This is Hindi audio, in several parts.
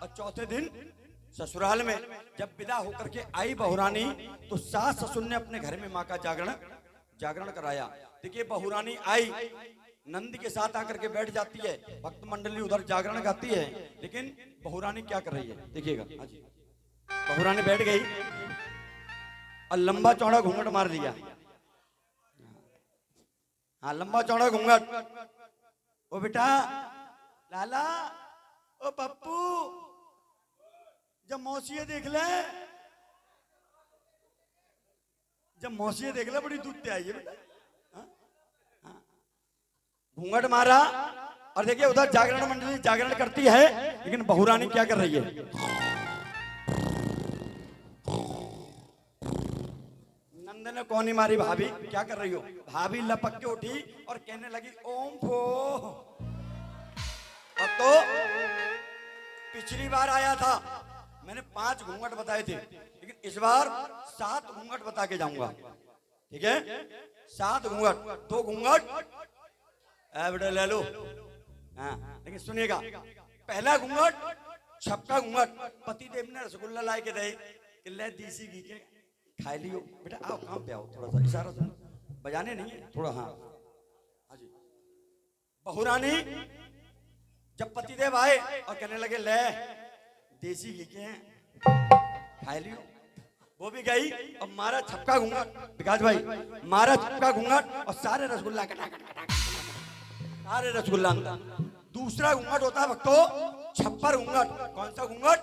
और चौथे दिन ससुराल में जब विदा होकर के आई बहुरानी तो सास ससुर ने अपने घर में माँ का जागरण कराया। देखिए बहुरानी आई, नंद के साथ आकर के बैठ जाती है, भक्त मंडली उधर जागरण गाती है, लेकिन बहुरानी क्या कर रही है देखिएगा। हाँ जी, बहुरानी बैठ गई और लंबा चौड़ा घूंघट मार दिया। हाँ, लंबा चौड़ा घूंघट। ओ बेटा लाला, ओ पप्पू, जब मौसी देख ले, जब मौसी देख ले बड़ी दूध आई है बेटा। घूंघट मारा और देखिए उधर जागरण मंडली जागरण करती है, लेकिन बहुरानी क्या कर रही है? नंद ने कौनी मारी, भाभी क्या कर रही हो? भाभी लपक के उठी और कहने लगी ओम फो। अब तो पिछली बार आया था मैंने 5 घूंघट बताए थे, लेकिन इस बार 7 घूंघट बता के जाऊंगा। ठीक है, 7 घूंघट, 2 घूंघट बेटा ले लो। हाँ, लेकिन सुनिएगा, पहला घूंघट छपका घूंघट। पति देव ने रसगुल्ला लाए के दे कि ले देसी घी के खा लियो बेटा, आओ काम पे आओ, थोड़ा सा इशारा सुन, बजाने नहीं है थोड़ा। हाँ हाँ जी, बहुरानी जब पति देव आए और कहने लगे ले देसी घी के खा लियो, वो भी गई और मारा छपका घूंघट। विकास भाई मारा छपका घूंघट और सारे रसगुल्ला सारे रसगुल्ला अंदर। दूसरा घूंघट होता है भक्तों छप्पर घूंघट। कौन सा घूंघट?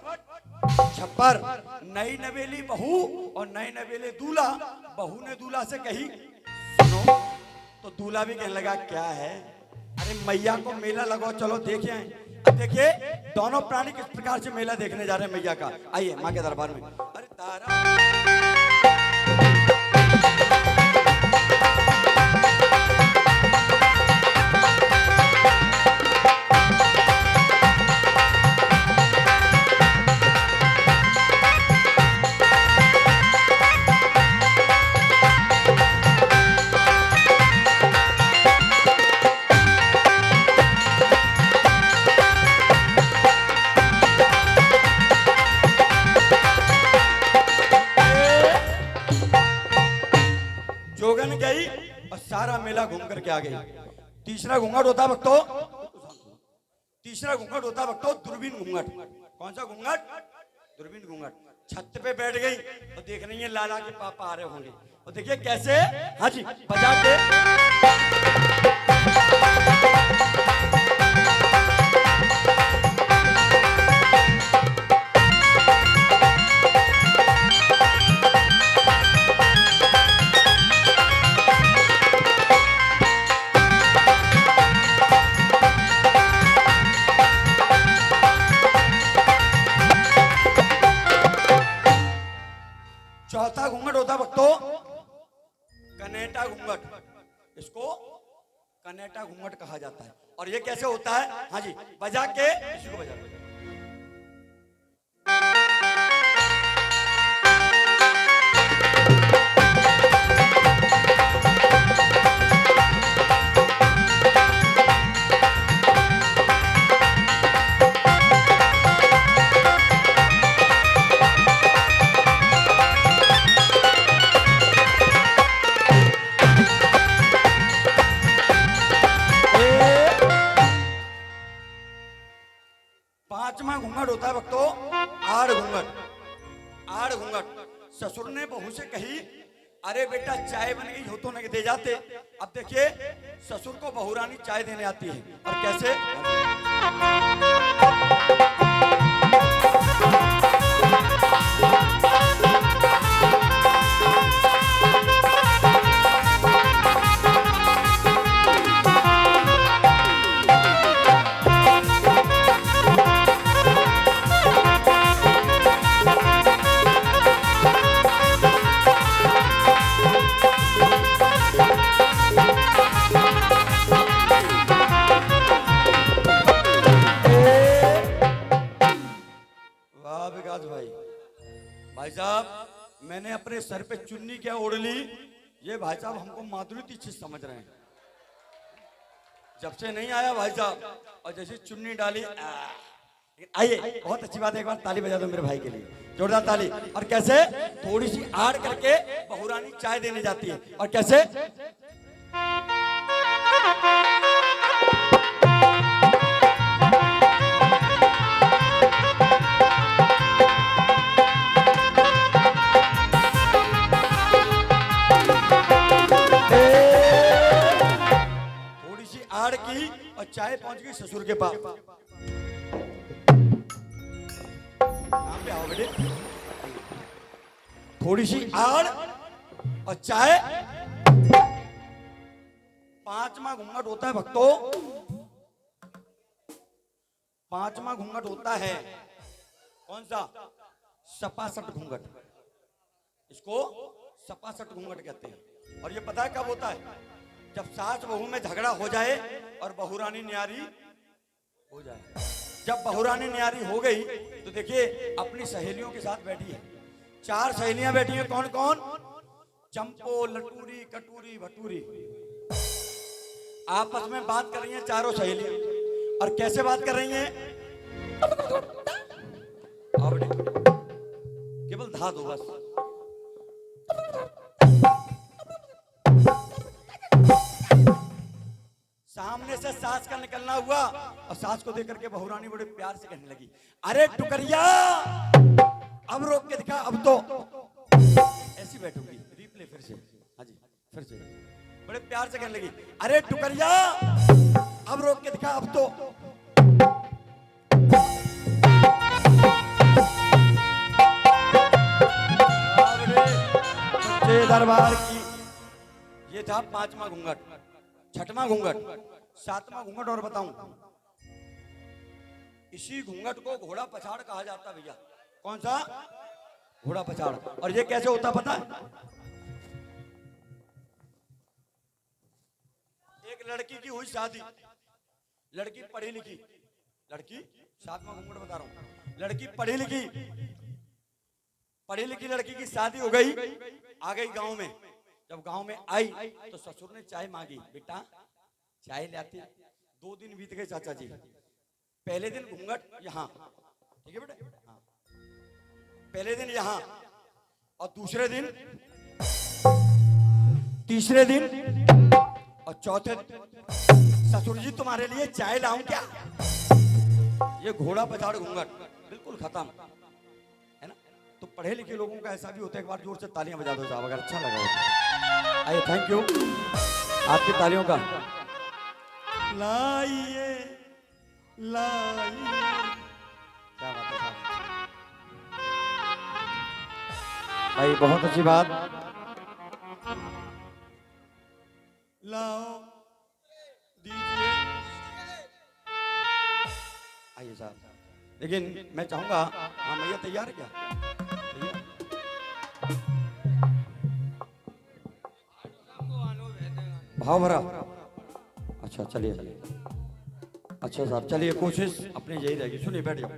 छप्पर। नई नवेली बहू और नई नवेले दूल्हा। बहू ने दूल्हा से कही सुनो, तो दूल्हा भी कहने लगा क्या है? अरे मैया को मेला लगाओ, चलो देखे आए। अब देखिए दोनों प्राणी किस प्रकार से मेला देखने जा रहे हैं मैया का। आइए माँ के दरबार में। अरे तारा गई और सारा मेला घूम करके आ गई। तीसरा घूंघट होता भक्तों, तीसरा घूंघट होता भक्तों दूरबीन घूंघट। कौन सा घूंघट? दूरबीन घूंघट। छत पे बैठ गई और देख रही है लाला के पापा आ रहे होंगे, और देखिए कैसे, हाँ जी, बजा के चौथा घूंघट होता भक्तों कनेटा घूंघट। इसको कनेटा घूंघट कहा जाता है। और ये कैसे होता है? हाँ जी, बजा के, इसी को बजा के। पांचवा घूंघट होता है भक्तों आड़ घूंघट। आड़ घूंघट। ससुर ने बहू से कही अरे बेटा चाय बन गई हो तो नहीं दे जाते। अब देखिए ससुर को बहुरानी चाय देने आती है, और कैसे? भाई साहब मैंने अपने सर पे चुन्नी क्या ओढ़ ली, ये भाई साहब हमको माधुरी दीक्षित समझ रहे हैं। जब से नहीं आया भाई साहब, और जैसे चुन्नी डाली आइए, बहुत अच्छी बात है, एक बार ताली बजा दो मेरे भाई के लिए, जोरदार ताली। और कैसे थोड़ी सी आड़ करके बहुरानी चाय देने जाती है, और कैसे थोड़ी सी आड़ की और चाय पहुंच गई ससुर के पास। यहाँ पे आओ बेटे। थोड़ी सी आड़ और चाय, पांचवा घूंघट होता है भक्तों, पांचवा घूंघट होता है कौन सा? सपासट घूंघट, इसको सपासट घूंघट कहते हैं। और ये पता है कब होता है? जब सास बहू में झगड़ा हो जाए और बहुरानी न्यारी हो जाए। जब बहुरानी न्यारी हो गई तो देखिए अपनी सहेलियों के साथ बैठी है, 4 सहेलियां बैठी हैं। कौन कौन? चंपो, लटूरी, कटूरी, भटूरी। आपस में बात कर रही हैं चारों सहेलियां। और कैसे बात कर रही हैं? केवल धा दो बस। सामने से सास का निकलना हुआ और सास को देख करके बहुरानी बड़े प्यार से कहने लगी, अरे टुकरिया अब रोक के दिखा, अब तो ऐसी बैठूंगी। रिप्ले फिर से, हाँ जी फिर से, बड़े प्यार से कहने लगी, अरे टुकरिया अब रोक के दिखा, अब तो। दरबार की ये था 5वां घूंघट। 6वां घूंघट, 7वां घूंघट और बताऊं, इसी घूंघट को घोड़ा पछाड़ कहा जाता भैया। कौन सा? घोड़ा पछाड़। और ये कैसे होता पता है? एक लड़की की हुई शादी, लड़की पढ़ी लिखी, लड़की 7वां घूंघट बता रहा हूं, लड़की पढ़ी लिखी लड़की की शादी हो गई, आ गई गांव में। जब गांव में आई तो ससुर ने चाय मांगी, बेटा चाय लाते। 2 दिन बीत गए चाचा जी। पहले दिन घूंघट यहाँ, ठीक है बेटा, हाँ। पहले दिन यहाँ और दूसरे दिन, तीसरे दिन और चौथे दिन, ससुर जी तुम्हारे लिए चाय लाऊं क्या? ये घोड़ा पछाड़ घूंघट बिल्कुल खत्म है ना। तो पढ़े लिखे लोगों का ऐसा भी होता है। एक बार जोर से तालियां बजा दो साहब अगर अच्छा लगा हो। आइए, थैंक यू आपकी तालियों का। लाइए लाइए, क्या बात है साहब भाई, बहुत अच्छी बात। लाओ दीजिए। आइए साहब, लेकिन मैं चाहूंगा, हाँ भैया तैयार है क्या? तैयार? भाव भरा। अच्छा चलिए, अच्छा साहब चलिए, कोशिश अपनी यही रहेगी। सुनिए, बैठ जाओ।